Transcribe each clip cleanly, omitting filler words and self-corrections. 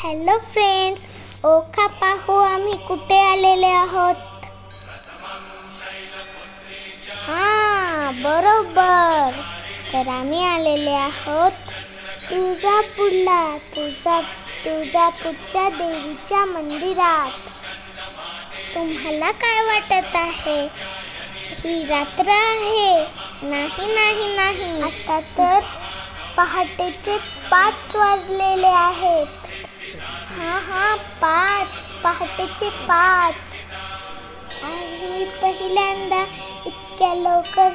Hello friends, ओळखा पाहू आम्ही कुठे आलेले आहोत. बरोबर, तर आम्ही आलेले आहोत तुळजापूरच्या देवीच्या मंदिरात. तुम्हाला काय वाटत आहे, ही रात्र आहे? नाही, आता तर पहाटेचे 5 वाजलेले आहेत. पहाटेचे 5. आज मी पहिल्यांदा इतक्या लवकर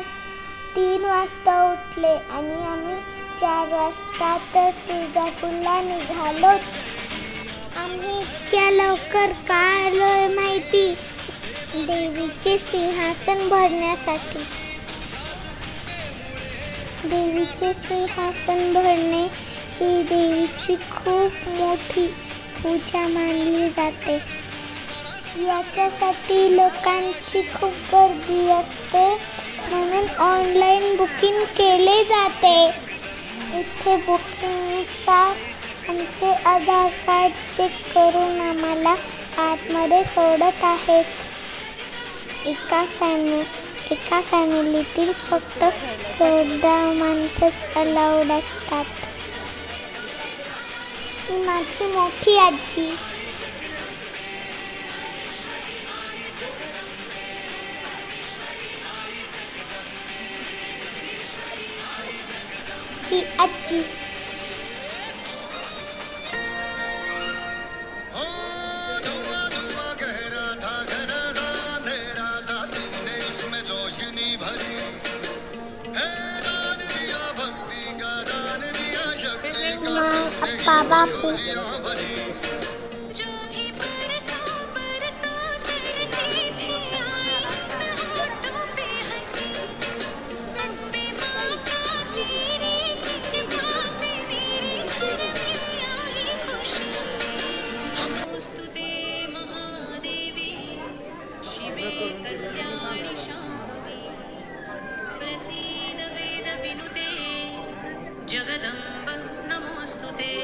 3 वाजता उठले आणि आम्ही 4 वाजता तर तुळजापूरला निघालो. आम्ही इतक्या लवकर का आलोय माहिती? देवीचे सिंहासन भरण्यासाठी. देवीचे सिंहासन भरणे ही देवीची खूप मोठी पूजा मानली जाते. याच्यासाठी लोकांची खूप गर्दी असते, म्हणून ऑनलाईन बुकिंग केले जाते. इथे बुकिंगनुसार आमचे आधार कार्ड चेक करून आम्हाला आतमध्ये सोडत आहेत. एका फॅमिलीतील फक्त 14 माणसंच अलाउड असतात. ही माझी मोठी आजी. ही आजी. बापू. जगदंब नमोस्तुते.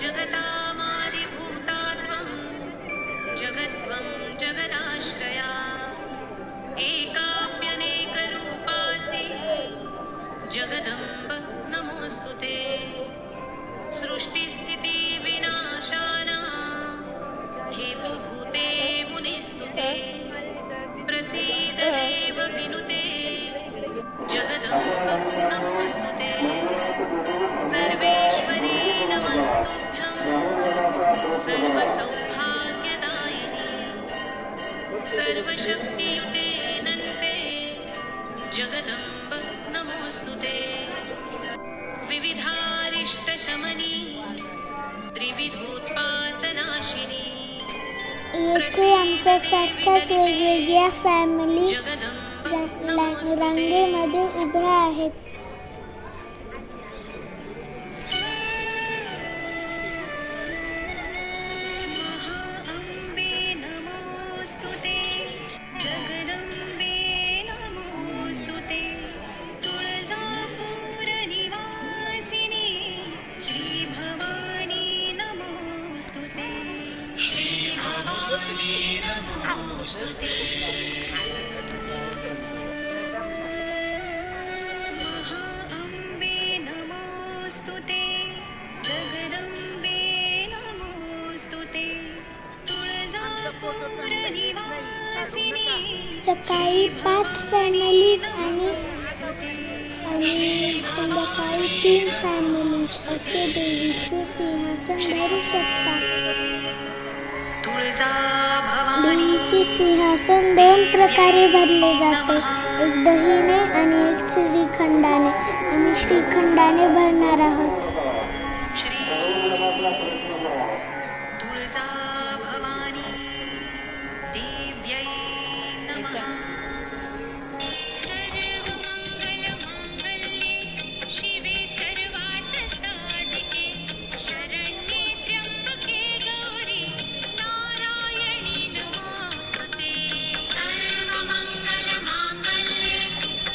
जगतामादिभूतात्वं जगद्वं जगदाश्रया. एकाप्यनेकरूपासि जगदंब नमोस्तुते. सृष्टिस्थिति विनाशाना हेतुभूते मुनिस्तुते. प्रसीद देव विनुते जगदंब नमोस्तुते. सर्वेश्वरी नमस्तुभ्यं सर्वसौभाग्यदायिनी. सर्वशक्तियुते नन्ते जगदंब नमोस्तुते. विविधारिष्टशमनी त्रिविधोत्पातनाशिनी. येथे आमच्यासारख्याच वेगवेगळ्या फॅमिली रांगेमध्ये उभ्या आहेत. सकाळी 5 फॅमिलीज आणि संध्याकाळी 3 फॅमिलीज असे देवीचे सिंहासन भरू शकतात. देवीचे सिंहासन 2 प्रकारे भरले जाते, एक दहीने आणि एक श्रीखंडाने. आम्ही श्रीखंडाने भरणार आहोत.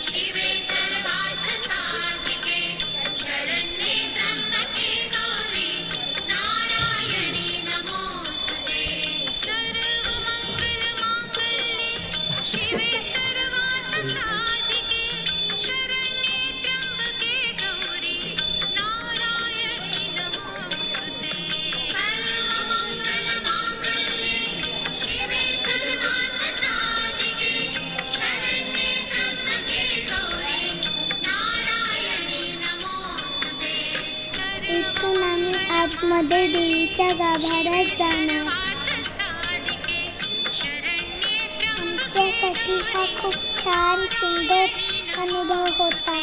शिवे सर्वार्थ साधिके शरण्ये आतमध्ये देवीच्या गाभाऱ्यात जाणार. आमच्यासाठी हा खूप छान सुंदर अनुभव होता.